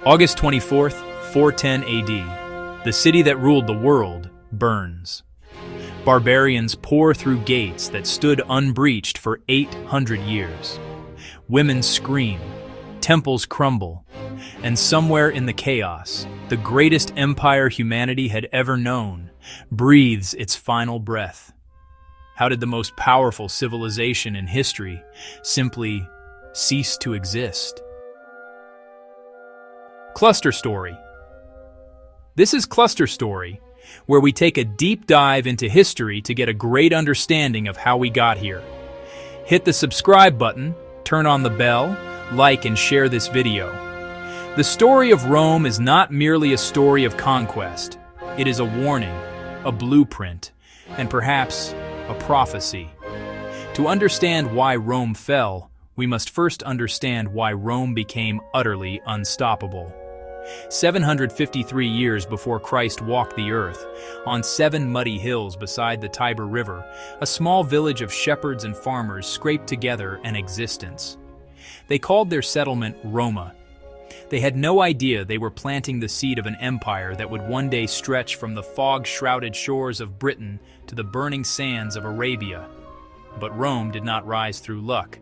August 24th, 410 AD. The city that ruled the world burns. Barbarians pour through gates that stood unbreached for 800 years. Women scream, temples crumble, and somewhere in the chaos, the greatest empire humanity had ever known breathes its final breath. How did the most powerful civilization in history simply cease to exist? Cluster Story. This is Cluster Story, where we take a deep dive into history to get a great understanding of how we got here. Hit the subscribe button, turn on the bell, like and share this video. The story of Rome is not merely a story of conquest. It is a warning, a blueprint, and perhaps a prophecy. To understand why Rome fell, we must first understand why Rome became utterly unstoppable. 753 years before Christ walked the earth, on 7 muddy hills beside the Tiber River, a small village of shepherds and farmers scraped together an existence. They called their settlement Roma. They had no idea they were planting the seed of an empire that would one day stretch from the fog-shrouded shores of Britain to the burning sands of Arabia. But Rome did not rise through luck.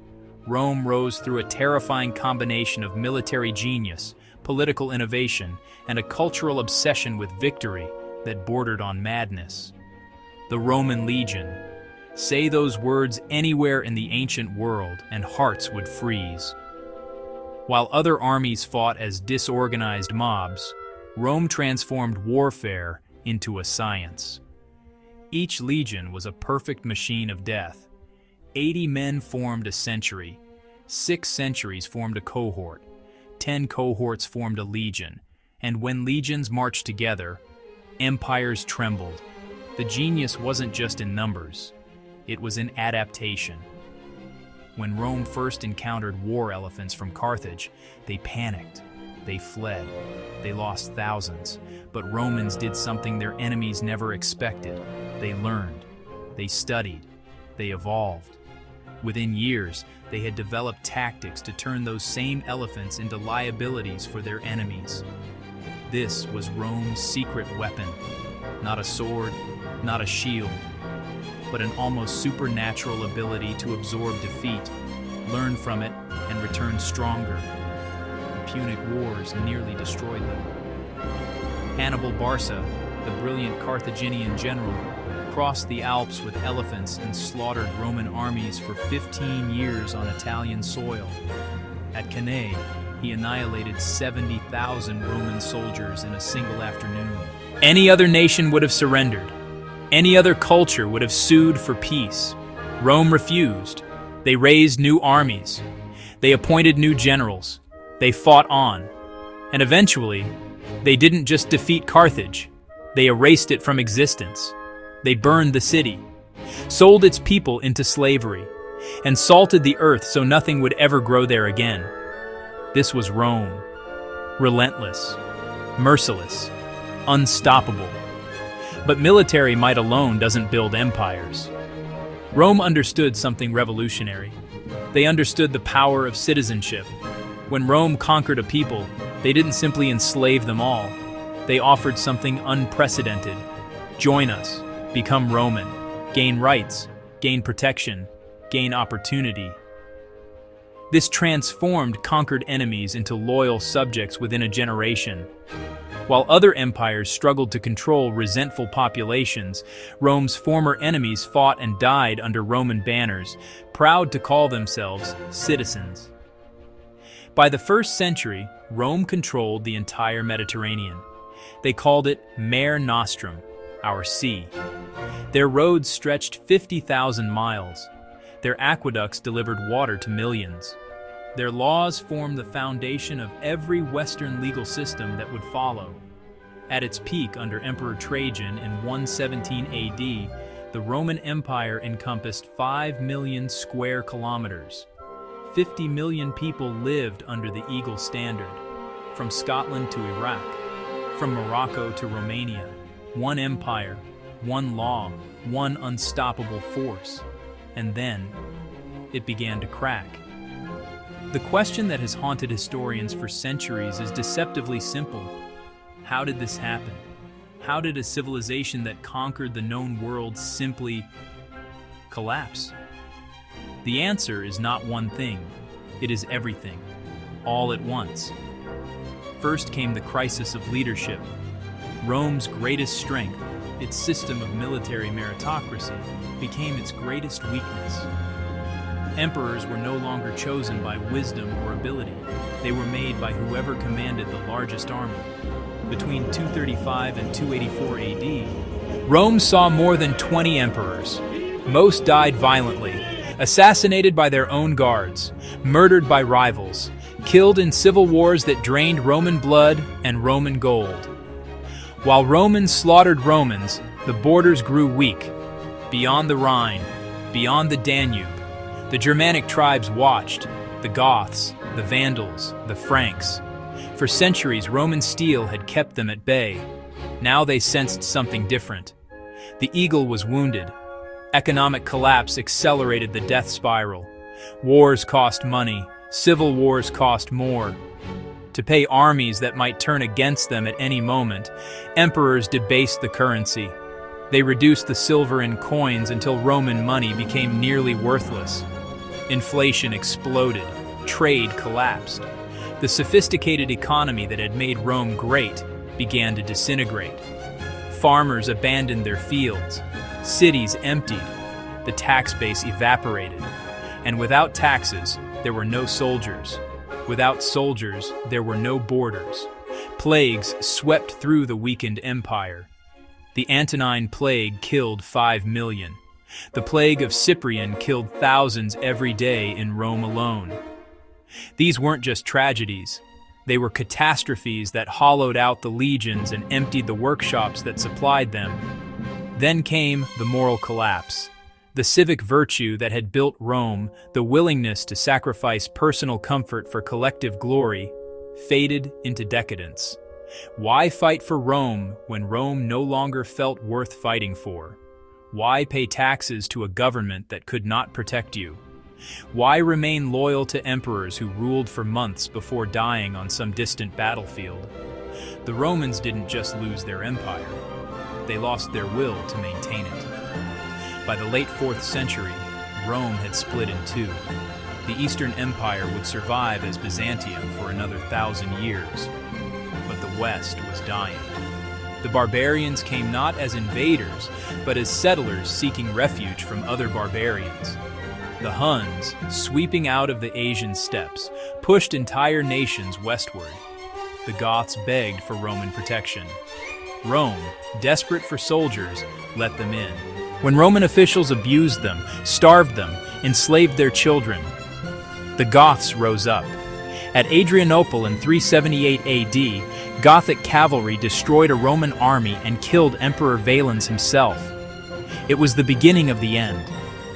Rome rose through a terrifying combination of military genius, political innovation, and a cultural obsession with victory that bordered on madness. The Roman legion. Say those words anywhere in the ancient world and hearts would freeze. While other armies fought as disorganized mobs, Rome transformed warfare into a science. Each legion was a perfect machine of death. 80 men formed a century. 6 centuries formed a cohort. 10 cohorts formed a legion. And when legions marched together, empires trembled. The genius wasn't just in numbers. It was in adaptation. When Rome first encountered war elephants from Carthage, they panicked. They fled. They lost thousands. But Romans did something their enemies never expected. They learned. They studied. They evolved. Within years, they had developed tactics to turn those same elephants into liabilities for their enemies. This was Rome's secret weapon. Not a sword, not a shield, but an almost supernatural ability to absorb defeat, learn from it, and return stronger. The Punic Wars nearly destroyed them. Hannibal Barca, the brilliant Carthaginian general, crossed the Alps with elephants and slaughtered Roman armies for 15 years on Italian soil. At Cannae, he annihilated 70,000 Roman soldiers in a single afternoon. Any other nation would have surrendered. Any other culture would have sued for peace. Rome refused. They raised new armies. They appointed new generals. They fought on. And eventually, they didn't just defeat Carthage. They erased it from existence. They burned the city, sold its people into slavery, and salted the earth so nothing would ever grow there again. This was Rome. Relentless, merciless, unstoppable. But military might alone doesn't build empires. Rome understood something revolutionary. They understood the power of citizenship. When Rome conquered a people, they didn't simply enslave them all. They offered something unprecedented. Join us. Become Roman. Gain rights. Gain protection. Gain opportunity. This transformed conquered enemies into loyal subjects within a generation. While other empires struggled to control resentful populations, Rome's former enemies fought and died under Roman banners, proud to call themselves citizens. By the 1st century, Rome controlled the entire Mediterranean. They called it Mare Nostrum, our sea. Their roads stretched 50,000 miles. Their aqueducts delivered water to millions. Their laws formed the foundation of every Western legal system that would follow. At its peak under Emperor Trajan in 117 AD, the Roman Empire encompassed 5 million square kilometers. 50 million people lived under the Eagle Standard. From Scotland to Iraq, from Morocco to Romania, one empire, one law, one unstoppable force. And then, it began to crack. The question that has haunted historians for centuries is deceptively simple. How did this happen? How did a civilization that conquered the known world simply collapse? The answer is not one thing. It is everything, all at once. First came the crisis of leadership. Rome's greatest strength, its system of military meritocracy, became its greatest weakness. Emperors were no longer chosen by wisdom or ability. They were made by whoever commanded the largest army. Between 235 and 284 AD, Rome saw more than 20 emperors. Most died violently, assassinated by their own guards, murdered by rivals, killed in civil wars that drained Roman blood and Roman gold. While Romans slaughtered Romans, the borders grew weak. Beyond the Rhine, beyond the Danube, the Germanic tribes watched, the Goths, the Vandals, the Franks. For centuries, Roman steel had kept them at bay. Now they sensed something different. The eagle was wounded. Economic collapse accelerated the death spiral. Wars cost money. Civil wars cost more. To pay armies that might turn against them at any moment, emperors debased the currency. They reduced the silver in coins until Roman money became nearly worthless. Inflation exploded. Trade collapsed. The sophisticated economy that had made Rome great began to disintegrate. Farmers abandoned their fields. Cities emptied. The tax base evaporated. And without taxes, there were no soldiers. Without soldiers, there were no borders. Plagues swept through the weakened empire. The Antonine Plague killed 5 million. The plague of Cyprian killed thousands every day in Rome alone. These weren't just tragedies. They were catastrophes that hollowed out the legions and emptied the workshops that supplied them. Then came the moral collapse. The civic virtue that had built Rome, the willingness to sacrifice personal comfort for collective glory, faded into decadence. Why fight for Rome when Rome no longer felt worth fighting for? Why pay taxes to a government that could not protect you? Why remain loyal to emperors who ruled for months before dying on some distant battlefield? The Romans didn't just lose their empire. They lost their will to maintain it. By the late 4th century, Rome had split in two. The Eastern Empire would survive as Byzantium for another 1,000 years, but the West was dying. The barbarians came not as invaders, but as settlers seeking refuge from other barbarians. The Huns, sweeping out of the Asian steppes, pushed entire nations westward. The Goths begged for Roman protection. Rome, desperate for soldiers, let them in. When Roman officials abused them, starved them, enslaved their children, the Goths rose up. At Adrianople in 378 AD, Gothic cavalry destroyed a Roman army and killed Emperor Valens himself. It was the beginning of the end.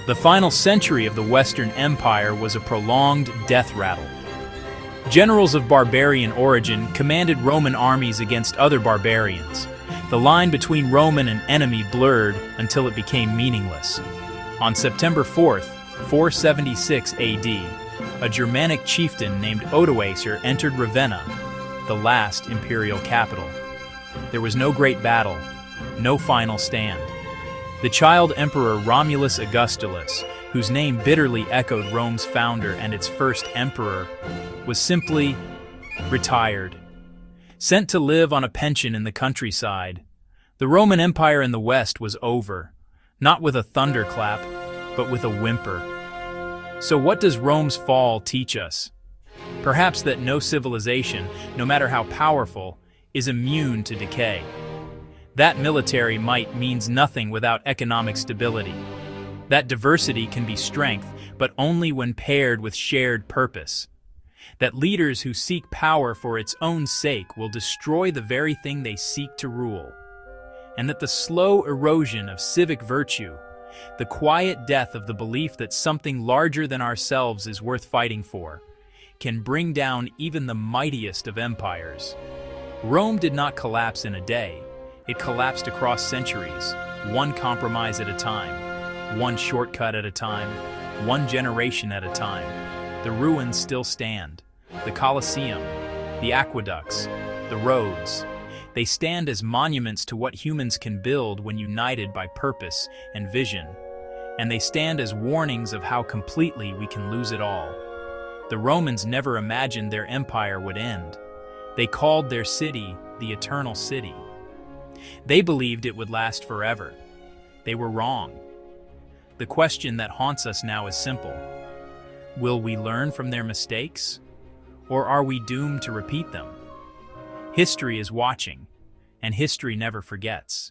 The final century of the Western Empire was a prolonged death rattle. Generals of barbarian origin commanded Roman armies against other barbarians. The line between Roman and enemy blurred until it became meaningless. On September 4th, 476 AD, a Germanic chieftain named Odoacer entered Ravenna, the last imperial capital. There was no great battle, no final stand. The child emperor Romulus Augustulus, whose name bitterly echoed Rome's founder and its first emperor, was simply retired, sent to live on a pension in the countryside. The Roman Empire in the West was over, not with a thunderclap, but with a whimper. So what does Rome's fall teach us? Perhaps that no civilization, no matter how powerful, is immune to decay. That military might means nothing without economic stability. That diversity can be strength, but only when paired with shared purpose. That leaders who seek power for its own sake will destroy the very thing they seek to rule. And that the slow erosion of civic virtue, the quiet death of the belief that something larger than ourselves is worth fighting for, can bring down even the mightiest of empires. Rome did not collapse in a day. It collapsed across centuries, one compromise at a time, one shortcut at a time, one generation at a time. The ruins still stand. The Colosseum, the aqueducts, the roads. They stand as monuments to what humans can build when united by purpose and vision. And they stand as warnings of how completely we can lose it all. The Romans never imagined their empire would end. They called their city the Eternal City. They believed it would last forever. They were wrong. The question that haunts us now is simple. Will we learn from their mistakes? Or are we doomed to repeat them? History is watching, and history never forgets.